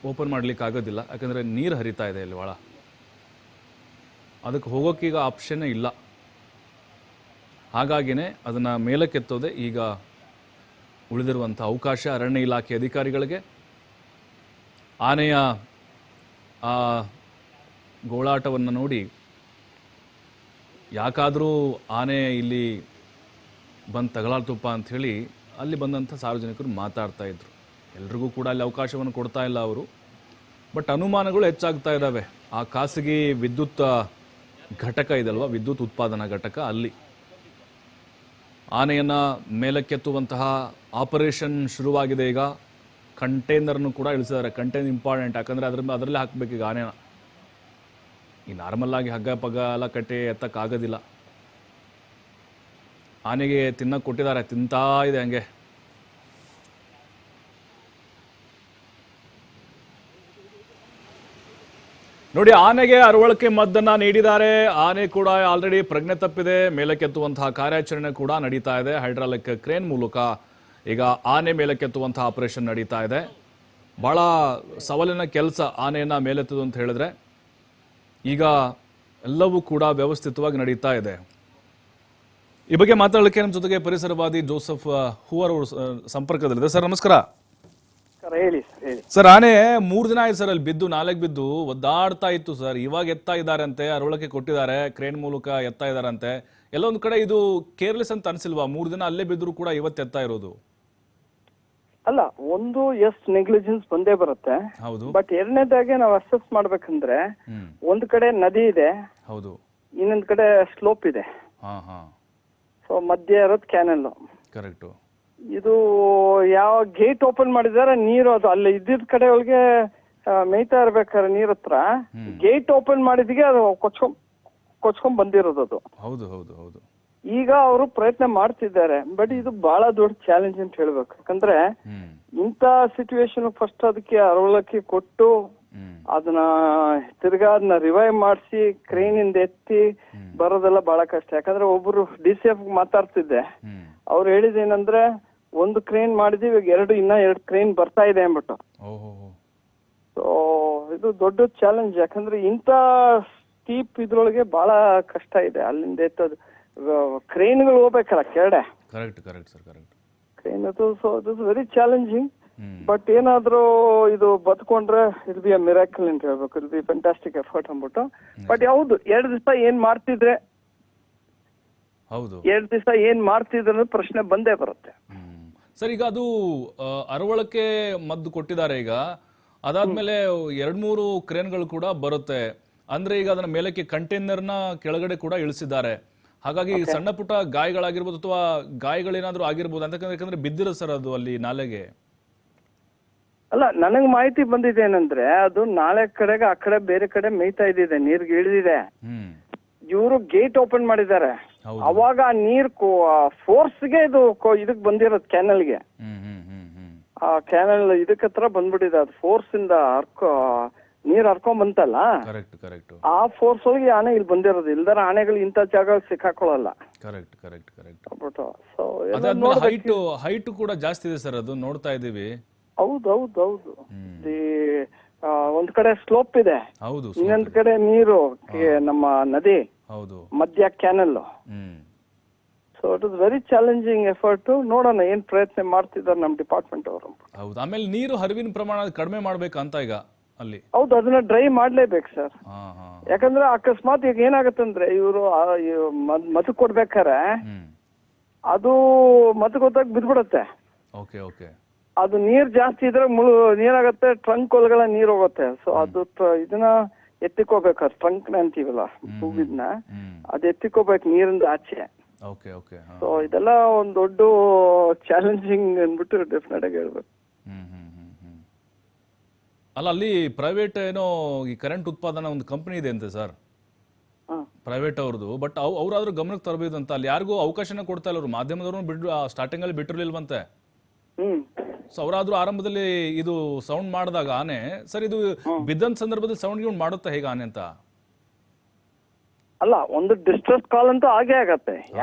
Open ಮಾಡ್ಲಿಕ್ಕೆ ಆಗೋದಿಲ್ಲ, ಯಾಕಂದರೆ ನೀರು ಹರಿತಾ ಇದೆ ಇಲ್ಲಿ ಒಳ. ಅದಕ್ಕೆ ಹೋಗೋಕ್ಕೀಗ ಆಪ್ಷನ್ನೇ ಇಲ್ಲ. ಹಾಗಾಗಿನೇ ಅದನ್ನು ಮೇಲಕ್ಕೆತ್ತೋದೆ ಈಗ ಉಳಿದಿರುವಂಥ ಅವಕಾಶ ಅರಣ್ಯ ಇಲಾಖೆ ಅಧಿಕಾರಿಗಳಿಗೆ. ಆನೆಯ ಆ ಗೋಳಾಟವನ್ನು ನೋಡಿ ಯಾಕಾದರೂ ಆನೆ ಇಲ್ಲಿ ಬಂದು ತಗಲಾಲ್ತುಪ್ಪ ಅಂಥೇಳಿ ಅಲ್ಲಿ ಬಂದಂಥ ಸಾರ್ವಜನಿಕರು ಮಾತಾಡ್ತಾ ಇದ್ರು. ಎಲ್ರಿಗೂ ಕೂಡ ಅಲ್ಲಿ ಅವಕಾಶವನ್ನು ಕೊಡ್ತಾ ಇಲ್ಲ ಅವರು. ಬಟ್ ಅನುಮಾನಗಳು ಹೆಚ್ಚಾಗ್ತಾ ಇದ್ದಾವೆ. ಆ ಖಾಸಗಿ ವಿದ್ಯುತ್ ಘಟಕ ಇದಲ್ವ, ವಿದ್ಯುತ್ ಉತ್ಪಾದನಾ ಘಟಕ, ಅಲ್ಲಿ ಆನೆಯನ್ನು ಮೇಲಕ್ಕೆತ್ತುವಂತಹ ಆಪರೇಷನ್ ಶುರುವಾಗಿದೆ. ಈಗ ಕಂಟೈನರ್ನು ಕೂಡ ಇಳಿಸಿದ್ದಾರೆ. ಕಂಟೈನರ್ ಇಂಪಾರ್ಟೆಂಟ್, ಯಾಕಂದರೆ ಅದರಲ್ಲೇ ಹಾಕಬೇಕು ಈಗ ಆನೆನ. ಈ ನಾರ್ಮಲ್ ಆಗಿ ಹಗ್ಗ ಪಗ್ಗ ಎಲ್ಲ ಕಟ್ಟಿ ಎತ್ತಕ್ಕಾಗೋದಿಲ್ಲ. ಆನೆಗೆ ತಿನ್ನಕ್ಕೆ ಕೊಟ್ಟಿದ್ದಾರೆ, ತಿಂತಾ ಇದೆ ಹಂಗೆ. ನೋಡಿ, ಆನೆಗೆ ಅರವಳಿಕೆ ಮದ್ದನ್ನು ನೀಡಿದ್ದಾರೆ. ಆನೆ ಕೂಡ ಆಲ್ರೆಡಿ ಪ್ರಜ್ಞೆ ತಪ್ಪಿದೆ. ಮೇಲಕ್ಕೆತ್ತುವಂತಹ ಕಾರ್ಯಾಚರಣೆ ಕೂಡ ನಡೀತಾ ಇದೆ. ಹೈಡ್ರಾಲಿಕ್ ಕ್ರೇನ್ ಮೂಲಕ ಈಗ ಆನೆ ಮೇಲಕ್ಕೆತ್ತುವಂತಹ ಆಪರೇಷನ್ ನಡೀತಾ ಇದೆ. ಬಹಳ ಸವಾಲಿನ ಕೆಲಸ ಆನೆಯನ್ನ ಮೇಲೆತ್ತುವುದು ಅಂತ ಹೇಳಿದ್ರೆ. ಈಗ ಎಲ್ಲವೂ ಕೂಡ ವ್ಯವಸ್ಥಿತವಾಗಿ ನಡೀತಾ ಇದೆ. ಈ ಬಗ್ಗೆ ಮಾತಾಡಲಿಕ್ಕೆ ನಮ್ಮ ಜೊತೆಗೆ ಪರಿಸರವಾದಿ ಜೋಸೆಫ್ ಹೂವರ್ ಅವರು ಸಂಪರ್ಕದಲ್ಲಿದೆ. ಸರ್ ನಮಸ್ಕಾರ. ಹೇಳಿ ಸರ್, ಆನೆ 3 ದಿನ ಆಯ್ತು ಸರ್ ಅಲ್ಲಿ ಬಿದ್ದು, ನಾಲೆಗೆ ಬಿದ್ದು ಒದ್ದಾಡ್ತಾ ಇತ್ತು ಸರ್. ಇವಾಗ ಎತ್ತಾ ಇದ್ದಾರಂತೆ, ಅರವಳಿಕೆ ಕೊಟ್ಟಿದ್ದಾರೆ, ಕ್ರೇನ್ ಮೂಲಕ ಎತ್ತಾ ಇದ್ದಾರಂತೆ. ಎಲ್ಲೊಂದು ಕಡೆ ಇದು ಕೇರ್ಲೆಸ್ ಅಂತ ಅನ್ಸಿಲ್ವಾ? 3 ದಿನ ಅಲ್ಲೇ ಬಿದ್ರು ಕೂಡ ಇವತ್ತು ಎತ್ತಾ ಇರೋದು. ಅಲ್ಲ, ಒಂದು ನೆಗ್ಲಿಜೆನ್ಸ್ ಬಂದೇ ಬರುತ್ತೆ. ಹೌದು. ಬಟ್ ಎರಡನೇದಾಗೆ ನಾವು ಅಸೆಸ್ ಮಾಡ್ಬೇಕಂದ್ರೆ ಒಂದ್ ಕಡೆ ನದಿ ಇದೆ, ಹೌದು, ಇನ್ನೊಂದ್ ಕಡೆ ಸ್ಲೋಪ್ ಇದೆ. ಸೊ ಮಧ್ಯ ಇರೋದು ಕ್ಯಾನಲ್. ಕರೆಕ್ಟ್. ಇದು ಯಾವ ಗೇಟ್ ಓಪನ್ ಮಾಡಿದಾರೆ, ನೀರು ಅದು ಅಲ್ಲಿ ಇದ್ದಿದ್ ಕಡೆ ಒಳಗೆ ಮೇಯ್ತಾ ಇರ್ಬೇಕಾದ್ರೆ ನೀರ್ ಹತ್ರ ಗೇಟ್ ಓಪನ್ ಮಾಡಿದಿಗೆ ಅದು ಕೊಚ್ಕೊಂಡ್ ಬಂದಿರೋದು ಅದು. ಹೌದು ಹೌದು ಹೌದು. ಈಗ ಅವರು ಪ್ರಯತ್ನ ಮಾಡ್ತಿದ್ದಾರೆ. ಬಟ್ ಇದು ಬಹಳ ದೊಡ್ಡ ಚಾಲೆಂಜ್ ಅಂತ ಹೇಳ್ಬೇಕು. ಯಾಕಂದ್ರೆ ಇಂತ ಸಿಚುವೇಶನ್ ಫಸ್ಟ್ ಅದಕ್ಕೆ ಅರವಳಿಕೆ ಕೊಟ್ಟು ಅದನ್ನ ತಿರ್ಗಾ ಅದನ್ನ ರಿವೈವ್ ಮಾಡಿಸಿ ಕ್ರೇನ್ ಇಂದ ಎತ್ತಿ ಬರೋದೆಲ್ಲ ಬಹಳ ಕಷ್ಟ. ಯಾಕಂದ್ರೆ ಒಬ್ರು DCF ಮಾತಾಡ್ತಿದ್ದೆ, ಅವ್ರು ಹೇಳಿದೇನಂದ್ರೆ ಒಂದು ಕ್ರೇನ್ ಮಾಡಿದೀವಿ, ಇನ್ನ ಎರಡು ಕ್ರೇನ್ ಬರ್ತಾ ಇದೆ ಅಂದ್ಬಿಟ್ಟು. ಸೊ ಇದು ದೊಡ್ಡ ಚಾಲೆಂಜ್. ಯಾಕಂದ್ರೆ ಇಂತ ಸ್ಟೀಪ್ ಇದ್ರೊಳಗೆ ಬಹಳ ಕಷ್ಟ ಇದೆ. ಅಲ್ಲಿಂದ ಎತ್ತೋದು ಕ್ರೇನ್ಗಳು ಹೋಗ್ಬೇಕಲ್ಲ ಕೆಳಗಡೆ. ಕ್ರೇನ್ ಅದು. So this very challenging. But ಏನಾದ್ರೂ ಇದು ಬದುಕೊಂಡ್ರೆ ಇಟ್ ಬಿ ಅ ಮಿರಾಕಲ್ ಅಂತ ಹೇಳ್ಬೇಕು. ಇಟ್ ಬಿ ಫ್ಯಾಂಟಾಸ್ಟಿಕ್ ಎಫರ್ಟ್ ಅಂದ್ಬಿಟ್ಟು. ಬಟ್ ಯಾವ್ದು 2 ದಿವಸ ಏನ್ ಮಾಡ್ತಿದ್ರೆ, 2 ದಿವಸ ಏನ್ ಮಾಡ್ತಿದ್ರೆ ಪ್ರಶ್ನೆ ಬಂದೇ ಬರುತ್ತೆ. ಸರ್, ಈಗ ಅದು ಅರವಳಿಕೆ ಮದ್ದು ಕೊಟ್ಟಿದ್ದಾರೆ. ಈಗ ಅದಾದ್ಮೇಲೆ 2-3 ಕ್ರೇನ್ಗಳು ಕೂಡ ಬರುತ್ತೆ. ಅಂದ್ರೆ ಈಗ ಅದನ್ನ ಮೇಲಕ್ಕೆ ಕಂಟೈನರ್ನ ಕೆಳಗಡೆ ಕೂಡ ಇಳಿಸಿದ್ದಾರೆ. ಹಾಗಾಗಿ ಸಣ್ಣ ಪುಟ್ಟ ಗಾಯಗಳಾಗಿರ್ಬೋದು ಅಥವಾ ಗಾಯಗಳೇನಾದ್ರೂ ಆಗಿರ್ಬೋದು ಅಂತ. ಯಾಕಂದ್ರೆ ಬಿದ್ದಿರೋ ಸರ್ ಅದು ಅಲ್ಲಿ ನಾಲೆಗೆ. ಅಲ್ಲ, ನನಗ್ ಮಾಹಿತಿ ಬಂದಿದೆ ಏನಂದ್ರೆ ಅದು ನಾಳೆ ಕಡೆಗೆ ಆ ಕಡೆ ಬೇರೆ ಕಡೆ ಮೇಯ್ತಾ ಇದ್ದಿದೆ, ನೀರ್ಗೆ ಇಳಿದಿದೆ. ಇವರು ಗೇಟ್ ಓಪನ್ ಮಾಡಿದ್ದಾರೆ. ಅವಾಗ ಆ ನೀರ್ ಫೋರ್ಸ್ಗೆ ಇದು ಇದಕ್ ಬಂದಿರೋದು ಕ್ಯಾನಲ್ಗೆ. ಆ ಕ್ಯಾನಲ್ ಇದಕ್ ಹತ್ರ ಬಂದ್ಬಿಟ್ಟಿದೆ. ಅದು ಫೋರ್ಸ್ ಇಂದ ನೀರ್ ಹರ್ಕೊಂಡ್ ಬಂತಲ್ಲ, ಆ ಫೋರ್ಸ್ ಹೋಗಿ ಆನೆ ಇಲ್ಲಿ ಬಂದಿರೋದು. ಇಲ್ದಾರ ಆನೆಗಳು ಇಂಥ ಜಾಗ ಸಿಕ್ಕಾಕೊಳ್ಳಲ್ಲ. ಹೈಟ್ ಕೂಡ ಜಾಸ್ತಿ ಇದೆ ಸರ್, ಅದು ನೋಡ್ತಾ ಇದೀವಿ. ಹೌದು. ಒಂದ್ ಕಡೆ ಸ್ಲೋಪ್ ಇದೆ, ಇನ್ನೊಂದ್ ಕಡೆ ನೀರು ನಮ್ಮ ನದಿ ಮಧ್ಯ canal. So it is very challenging effort. ನೋಡೋಣ ಏನ್ ಪ್ರಯತ್ನ ಮಾಡ್ತಿದ್ದಾರೆ ನಮ್ ಡಿಪಾರ್ಟ್ಮೆಂಟ್ ಅವರು. ಹೌದು. ಆಮೇಲೆ ನೀರು ಹರಿವಿನ ಪ್ರಮಾಣ ಕಡಿಮೆ ಮಾಡ್ಬೇಕಂತ ಈಗ ಅಲ್ಲಿ. ಹೌದು, ಅದನ್ನ ಡ್ರೈ ಮಾಡ್ಲೇಬೇಕು ಸರ್. ಯಾಕಂದ್ರೆ ಅಕಸ್ಮಾತ್ ಈಗ ಏನಾಗತ್ತಂದ್ರೆ ಇವರು ಮದ್ದು ಕೊಡ್ಬೇಕಾರೆ ಅದು ಮದ್ದು ಗೊತ್ತಾಗ ಬಿದ್ಬಿಡತ್ತೆ. ಅದು ನೀರ್ ಜಾಸ್ತಿ ಇದ್ರೆ ನೀರಾಗತ್ತೆ, ಟ್ರಂಕ್ ಒಳಗಡೆ ನೀರ್ ಹೋಗುತ್ತೆ. ಸೊ ಅದು ಇದನ್ನ ಎತ್ತಿಕೋಬೇಕು, ಟ್ರಂಕ್ ಅಂತೀವಲ್ಲ ಹೂವಿದ್ನ, ಅದು ಎತ್ತಿಕೋಬೇಕು ನೀರಿಂದ ಆಚೆ. ಸೊ ಇದೆಲ್ಲ ಒಂದ್ ದೊಡ್ಡ ಚಾಲೆಂಜಿಂಗ್ ಅನ್ಬಿಟ್ಟು ಡೆಫಿನೆಟ್ ಆಗಿ ಹೇಳ್ಬೇಕು. ಅಲ್ಲ, ಅಲ್ಲಿ ಪ್ರೈವೇಟ್ ಏನೋ ಈ ಕರೆಂಟ್ ಉತ್ಪಾದನಾ ಒಂದು ಕಂಪನಿ ಇದೆ ಅಂತೆ ಸರ್, ಪ್ರೈವೇಟ್ ಅವ್ರದ್ದು. ಬಟ್ ಅವ್ರಾದ್ರೂ ಗಮನಕ್ಕೆ ತರಬೇಕು ಅಂತ ಅಲ್ಲಿ ಯಾರಿಗೂ ಅವಕಾಶನ ಕೊಡ್ತಾ ಇಲ್ಲ ಅವರು. ಮಾಧ್ಯಮದವ್ರು ಸ್ಟಾರ್ಟಿಂಗ್ ಅಲ್ಲಿ ಬಿಟ್ಟಿರ್ಲಿಲ್ವಂತೆ. ಸೊ ಅವರಾದ್ರೂ ಆರಂಭದಲ್ಲಿ ಇದು ಸೌಂಡ್ ಮಾಡಿದಾಗ ಆನೆ ಸರ್, ಇದು ಬಿದ್ದಂತ ಸಂದರ್ಭದಲ್ಲಿ ಸೌಂಡ್ ಮಾಡುತ್ತಾ ಹೇಗೆ ಆನೆ ಅಂತ? ಅಲ್ಲ, ಒಂದು ಡಿಸ್ಟ್ರೆಸ್ ಕಾಲ್ ಅಂತೂ ಆಗೇ ಆಗತ್ತೆ.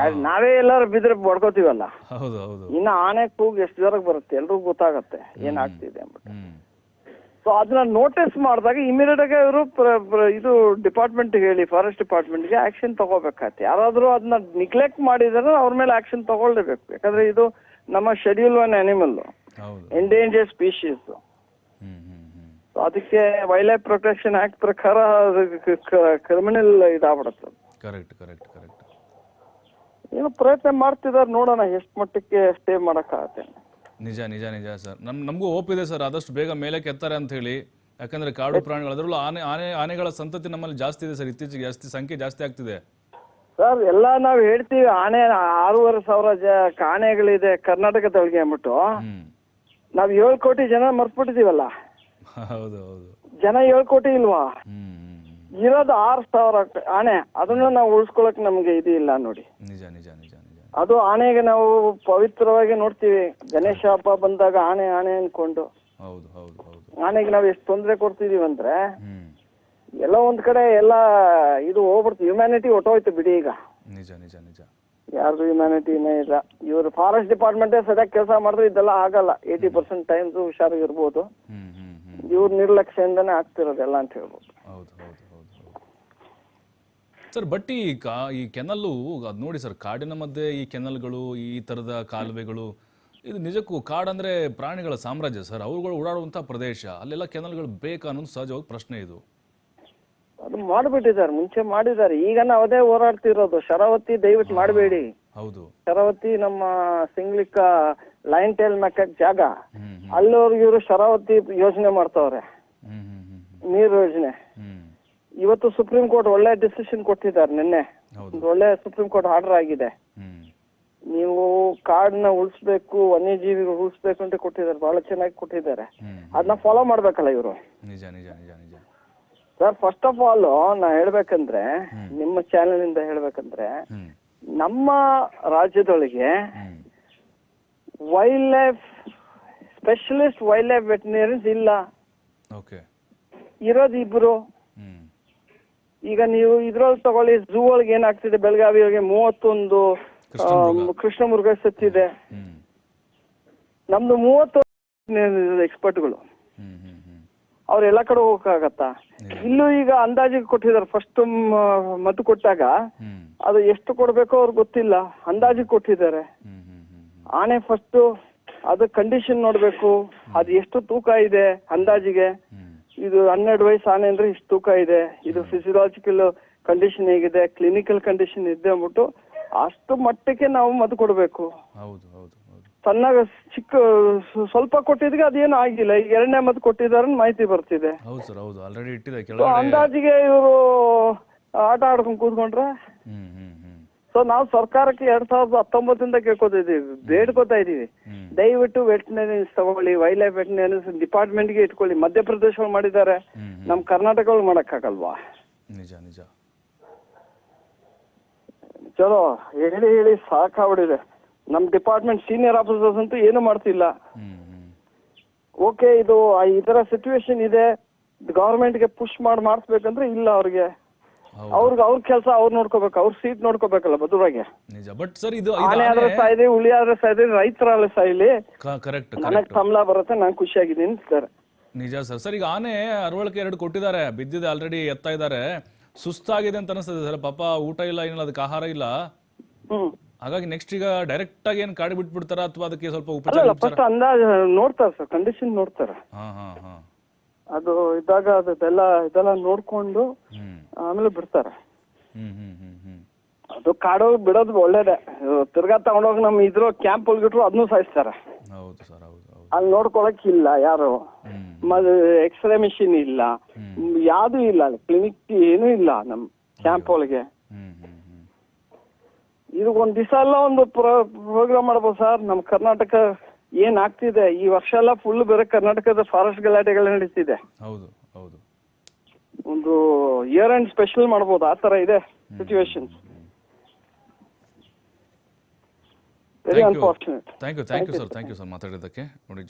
ನಾವೇ ಎಲ್ಲಾರು ಬಿದ್ರೆ ಬಡ್ಕೋತೀವಲ್ಲ. ಇನ್ನ ಆನೆ ಕೂಗ್ ಎಷ್ಟು ಜೋರಾಗಿ ಬರುತ್ತೆ ಎಲ್ರಿಗೂ ಗೊತ್ತಾಗತ್ತೆ ಏನಾಗ್ತಿದೆ ಅಂದ್ಬಿಟ್ಟು. ಸೊ ಅದನ್ನ ನೋಟಿಸ್ ಮಾಡಿದಾಗ ಇಮಿಡಿಯೇಟ್ ಆಗಿ ಇವರು ಇದು ಡಿಪಾರ್ಟ್ಮೆಂಟ್ಗೆ ಹೇಳಿ, ಫಾರೆಸ್ಟ್ ಡಿಪಾರ್ಟ್ಮೆಂಟ್ಗೆ ಆಕ್ಷನ್ ತಗೋಬೇಕಾಗತ್ತೆ. ಯಾರಾದ್ರೂ ಅದನ್ನ ನಿಗ್ಲೆಕ್ಟ್ ಮಾಡಿದ್ರೆ ಅವ್ರ ಮೇಲೆ ಆಕ್ಷನ್ ತಗೊಳ್ಳೇಬೇಕು. ಯಾಕಂದ್ರೆ ಇದು ನಮ್ಮ ಶೆಡ್ಯೂಲ್ 1 ಅನಿಮಲ್, ಎಂಡೇಂಜರ್ ಸ್ಪೀಶೀಸ್. ಅದಕ್ಕೆ ವೈಲ್ಡ್ ಲೈಫ್ ಪ್ರೊಟೆಕ್ಷನ್ ಆಕ್ಟ್ ಪ್ರಕಾರ ಕ್ರಿಮಿನಲ್ ಇದಾಗ್ಬಿಡುತ್ತೆ. Correct correct correct. ಏನೋ ಪ್ರಯತ್ನ ಮಾಡ್ತಿದ್ದಾರೆ, ನೋಡೋಣ ಎಷ್ಟು ಮಟ್ಟಕ್ಕೆ ಸ್ಟೇ ಮಾಡಕ್ಕಾಗತ್ತೆ. ನಿಜ ನಿಜ ನಿಜ ಸರ್. ನಮಗೂ ಹೋಪ್ ಇದೆ ಸರ್, ಆದಷ್ಟು ಬೇಗ ಮೇಲೆ ಕೆತ್ತಾರೆ ಅಂತ ಹೇಳಿ. ಯಾಕಂದ್ರೆ ಕಾಡು ಪ್ರಾಣಿಗಳು, ಅದರಲ್ಲೂ ಆನೆಗಳ ಸಂತತಿ ನಮ್ಮಲ್ಲಿ ಜಾಸ್ತಿ ಇದೆ ಸರ್. ಇತ್ತೀಚೆಗೆ ಸಂಖ್ಯೆ ಜಾಸ್ತಿ ಆಗ್ತಿದೆ ಸರ್. ಎಲ್ಲ ನಾವು ಹೇಳ್ತೀವಿ ಆನೆ 6,500 ಆನೆಗಳಿದೆ ಕರ್ನಾಟಕದೊಳಗೆ ಅಂದ್ಬಿಟ್ಟು. ನಾವ್ 7 ಕೋಟಿ ಜನ ಮರ್ತ್ಬಿಟ್ಟಿದೀವಲ್ಲ. ಹೌದು ಹೌದು. ಜನ 7 ಕೋಟಿ ಇಲ್ವಾ? ಇರೋದು 6,000 ಆನೆ. ಅದನ್ನ ನಾವು ಉಳಿಸ್ಕೊಳಕ್ ನಮ್ಗೆ ಇದು ಇಲ್ಲ ನೋಡಿ. ನಿಜ ನಿಜ ನಿಜ ನಿಜ. ಅದು ಆನೆಗೆ ನಾವು ಪವಿತ್ರವಾಗಿ ನೋಡ್ತೀವಿ. ಗಣೇಶ ಹಬ್ಬ ಬಂದಾಗ ಆನೆ ಆನೆ ಅನ್ಕೊಂಡು. ಹೌದು ಹೌದು ಹೌದು. ಆನೆಗೆ ನಾವು ಎಷ್ಟು ತೊಂದರೆ ಕೊಡ್ತಿದೀವಿ ಅಂದ್ರೆ ಎಲ್ಲ ಒಂದ್ ಕಡೆ ಎಲ್ಲ ಇದು ಹೋಗ್ಬಿಡ್ತು. ಹ್ಯುಮ್ಯಾನಿಟಿ ಹೊಟ್ಟೋಯ್ತು ಬಿಡಿ ಈಗ. ನಿಜ ನಿಜ ನಿಜ. ಯಾರ್ದು ಹ್ಯುಮ್ಯಾನಿಟಿನೇ ಇಲ್ಲ. ಇವರು ಫಾರೆಸ್ಟ್ ಡಿಪಾರ್ಟ್ಮೆಂಟೇ ಸದ್ಯಕ್ಕೆ ಕೆಲಸ ಮಾಡಿದ್ರೆ ಇದೆಲ್ಲ ಆಗಲ್ಲ. 80% ಟೈಮ್ಸ್ ಹುಷಾರಾಗಿರ್ಬೋದು. ಇವ್ರ ನಿರ್ಲಕ್ಷ್ಯದಿಂದನೇ ಆಗ್ತಿರೋದೆಲ್ಲ ಅಂತ ಹೇಳ್ಬೋದು. ಹೌದು ಹೌದು ಹೌದು ಹೌದು ಸರ್. ಬಟ್ ಈ ಕೆನಲ್ಲು ಅದು ನೋಡಿ ಸರ್, ಕಾಡಿನ ಮಧ್ಯೆ ಈ ಕೆನಲ್ಗಳು, ಈ ತರದ ಕಾಲುವೆಗಳು, ಇದು ನಿಜಕ್ಕೂ ಕಾಡಂದ್ರೆ ಪ್ರಾಣಿಗಳ ಸಾಮ್ರಾಜ್ಯ ಸರ್. ಅವುಗಳು ಓಡಾಡುವಂತಹ ಪ್ರದೇಶ, ಅಲ್ಲೆಲ್ಲ ಕೆನಲ್ಗಳು ಬೇಕಾ ಅನ್ನೋದು ಸಹಜವಾಗಿ ಪ್ರಶ್ನೆ. ಇದು ಅದು ಮಾಡ್ಬಿಟ್ಟಿದ್ದಾರೆ, ಮುಂಚೆ ಮಾಡಿದ್ದಾರೆ. ಈಗ ನಾವು ಅದೇ ಹೋರಾಡ್ತಿರೋದು. ಶರಾವತಿ ದಯವಿಟ್ಟು ಮಾಡಬೇಡಿ. ಹೌದು. ಶರಾವತಿ ನಮ್ಮ ಸಿಂಗ್ಲಿಕ್ಕ ಲೈನ್ ಟೇಲ್ ಮೆಕ್ಕಕ್ ಜಾಗ, ಅಲ್ಲವ್ರಿಗೆ ಇವರು ಶರಾವತಿ ಯೋಜನೆ ಮಾಡ್ತಾವ್ರೆ, ನೀರು ಯೋಜನೆ. ಇವತ್ತು ಸುಪ್ರೀಂ ಕೋರ್ಟ್ ಒಳ್ಳೆ ಡಿಸಿಷನ್ ಕೊಟ್ಟಿದ್ದಾರೆ ನಿನ್ನೆ. ಒಳ್ಳೆ ಸುಪ್ರೀಂ ಕೋರ್ಟ್ ಆರ್ಡರ್ ಆಗಿದೆ. ನೀವು ಕಾಡನ್ನ ಉಳಿಸ್ಬೇಕು, ವನ್ಯಜೀವಿಗಳು ಉಳಿಸ್ಬೇಕು ಅಂತ ಕೊಟ್ಟಿದ್ದಾರೆ. ಬಹಳ ಚೆನ್ನಾಗಿ ಕೊಟ್ಟಿದ್ದಾರೆ. ಅದನ್ನ ಫಾಲೋ ಮಾಡ್ಬೇಕಲ್ಲ ಇವರು. ನಿಜ ನಿಜ ನಿಜ ನಿಜ ಸರ್. ಫಸ್ಟ್ ಆಫ್ ಆಲ್ ನಾ ಹೇಳ್ಬೇಕಂದ್ರೆ, ನಿಮ್ಮ ಚಾನೆಲ್ ಇಂದ ಹೇಳ್ಬೇಕಂದ್ರೆ, ನಮ್ಮ ರಾಜ್ಯದೊಳಗೆ wildlife specialist wildlife veterinarians ಇಲ್ಲ. ಇರೋದು ಇಬ್ರು. ಈಗ ನೀವು ಇದ್ರೊಳಗೆ ತಗೊಳ್ಳಿ, ಝೂ ಒಳಗೆ ಏನಾಗ್ತಿದೆ, ಬೆಳಗಾವಿ ಒಳಗೆ 31 ಕೃಷ್ಣ ಮೃಗ ಸತ್ತಿದೆ. ನಮ್ದು 30 ಎಕ್ಸ್ಪರ್ಟ್ಗಳು. ಅವ್ರೆಲ್ಲಾ ಕಡೆ ಹೋಗಕ್ಕಾಗತ್ತಾ? ಇಲ್ಲೂ ಈಗ ಅಂದಾಜಿಗೆ ಕೊಟ್ಟಿದ್ದಾರೆ. ಫಸ್ಟ್ ಮದ್ದು ಕೊಟ್ಟಾಗ ಅದು ಎಷ್ಟು ಕೊಡ್ಬೇಕೋ ಅವ್ರಿಗೆ ಗೊತ್ತಿಲ್ಲ, ಅಂದಾಜಿಗೆ ಕೊಟ್ಟಿದ್ದಾರೆ. ಆನೆ ಫಸ್ಟ್ ಅದು ಕಂಡೀಷನ್ ನೋಡ್ಬೇಕು, ಅದು ಎಷ್ಟು ತೂಕ ಇದೆ ಅಂದಾಜಿಗೆ. ಇದು 12 ವಯಸ್ಸು ಆನೆ ಅಂದ್ರೆ ಇಷ್ಟು ತೂಕ ಇದೆ, ಇದು ಫಿಸಿಯಾಲಜಿಕಲ್ ಕಂಡೀಷನ್ ಹೇಗಿದೆ, ಕ್ಲಿನಿಕಲ್ ಕಂಡೀಷನ್ ಇದೆ ಅಂದ್ಬಿಟ್ಟು ಅಷ್ಟು ಮಟ್ಟಕ್ಕೆ ನಾವು ಮದ್ದು ಕೊಡ್ಬೇಕು. ಸಣ್ಣಗ ಚಿಕ್ಕ ಸ್ವಲ್ಪ ಕೊಟ್ಟಿದ್ಗೆ ಅದೇನು ಆಗಿಲ್ಲ. ಈಗ 2ನೇ ಮದ್ದು ಕೊಟ್ಟಿದ್ದಾರೆ ಮಾಹಿತಿ ಬರ್ತಿದೆ. ಅಂದಾಜಿಗೆ ಇವರು ಆಟ ಆಡ್ಕೊಂಡು ಕೂತ್ಕೊಂಡ್ರೆ. ಸೊ ನಾವು ಸರ್ಕಾರಕ್ಕೆ 2019 ಕೇಳ್ಕೊತಿದೀವಿ, ಬೇಡ್ಕೋತಾ ಇದೀವಿ, ದಯವಿಟ್ಟು ವೆಟರ್ನರಿಯನ್ಸ್ ತಗೊಳ್ಳಿ, ವೈಲ್ಡ್ ಲೈಫ್ ವೆಟರ್ನರಿಯನ್ಸ್ ಡಿಪಾರ್ಟ್ಮೆಂಟ್ಗೆ ಇಟ್ಕೊಳ್ಳಿ. ಮಧ್ಯಪ್ರದೇಶ ಮಾಡಿದ್ದಾರೆ, ನಮ್ ಕರ್ನಾಟಕ ಮಾಡಕ್ಕಾಗಲ್ವಾ? ನಿಜ ನಿಜ. ಚಲೋ ಹೇಳಿ ಹೇಳಿ ಸಾಕಾಗ್ಬಿಟ್ಟಿದೆ. ನಮ್ ಡಿಪಾರ್ಟ್ಮೆಂಟ್ ಸೀನಿಯರ್ ಆಫೀಸರ್ಸ್ ಅಂತೂ ಏನು ಮಾಡ್ತಿಲ್ಲ. ಓಕೆ, ಇದು ಈ ತರ ಸಿಚುವೇಶನ್ ಇದೆ, ಗವರ್ಮೆಂಟ್ಗೆ ಪುಷ್ ಮಾಡಿಸ್ಬೇಕಂದ್ರೆ ಇಲ್ಲ. ಅವ್ರಿಗೆ ಅವ್ರ ಕೆಲಸ ಅವ್ರು ನೋಡ್ಕೋಬೇಕು, ಅವ್ರ ಸೀಟ್ ನೋಡ್ಕೋಬೇಕಲ್ಲ ಬದುರಾಗೆ. ಆನೆ ಆದ್ರೆ ಸಾಯ್ಲಿ, ಹುಳಿ ಆದ್ರೆ ಸಾಯ್ಲಿ, ರೈತರಲ್ಲ ಸಾಯ್ಲಿ, ನನಗ್ ಸಂಬಳ ಬರುತ್ತೆ, ನಾನ್ ಖುಷಿಯಾಗಿದ್ದೀನಿ ಸರ್. ನಿಜ ಸರ್. ಸರ್, ಈಗ ಆನೆ ಅರವಳಿಕೆ 2 ಕೊಟ್ಟಿದ್ದಾರೆ, ಬಿದ್ದಿದೆ, ಆಲ್ರೆಡಿ ಎತ್ತಾ ಇದ್ದಾರೆ, ಸುಸ್ತಾಗಿದೆ ಅಂತ ಅನಿಸ್ತದೆ ಸರ್. ಪಾಪ ಊಟ ಇಲ್ಲ, ಏನಿಲ್ಲ, ಅದಕ್ಕೆ ಆಹಾರ ಇಲ್ಲ. ಹಾಗಾಗಿ ನೆಕ್ಸ್ಟ್ ಈಗ ಡೈರೆಕ್ಟ್ ಆಗಿ ಏನ್ ಕಾಡಿ ಬಿಟ್ಬಿಡ್ತಾರ ಅಥವಾ ಅದಕ್ಕೆ ಸ್ವಲ್ಪ ಉಪಚಾರ? ಫಸ್ಟ್ ಅಂದಾಜ್ ನೋಡ್ತಾರ ಸರ್, ಕಂಡೀಷನ್ ನೋಡ್ತಾರ. ಅದು ಇದ್ದಾಗ ಇದೆಲ್ಲ ನೋಡ್ಕೊಂಡು ಆಮೇಲೆ ಬಿಡ್ತಾರ. ಅದು ಕಾಡೋಗಿ ಬಿಡೋದು ಒಳ್ಳೇದೇ. ತಿರ್ಗಾ ತಗೊಂಡೋಗಿ ನಮ್ ಕ್ಯಾಂಪ್ ಒಳಗಿಟ್ರು ಅದನ್ನೂ ಸಾಯಿಸ್ತಾರ. ಅಲ್ಲಿ ನೋಡ್ಕೊಳಕ್ ಇಲ್ಲ ಯಾರು, ಎಕ್ಸ್ರೇ ಮಿಷಿನ್ ಇಲ್ಲ, ಯಾವ್ದು ಇಲ್ಲ, ಕ್ಲಿನಿಕ್ ಏನೂ ಇಲ್ಲ ನಮ್ ಕ್ಯಾಂಪ್ ಒಳಗೆ. ಇದು ಒಂದ್ ದಿವಸ ಎಲ್ಲ ಒಂದು ಪ್ರೋಗ್ರಾಮ್ ಮಾಡ್ಬೋದು ಸರ್. ನಮ್ ಕರ್ನಾಟಕ ಏನ್ ಆಗ್ತಿದೆ ಈ ವರ್ಷ ಎಲ್ಲ ಫುಲ್ ಬೇರೆ ಕರ್ನಾಟಕದ ಫಾರೆಸ್ಟ್ ಗಲಾಟೆಗಳು ನಡೀತಿದೆ. ಒಂದು ಇಯರ್ ಎಂಡ್ ಸ್ಪೆಷಲ್ ಮಾಡ್ಬೋದು, ಆ ತರ ಇದೆ situation. Very unfortunate. Thank you sir ಮಾತಾಡಿದ್ದಕ್ಕೆ. ನೋಡಿ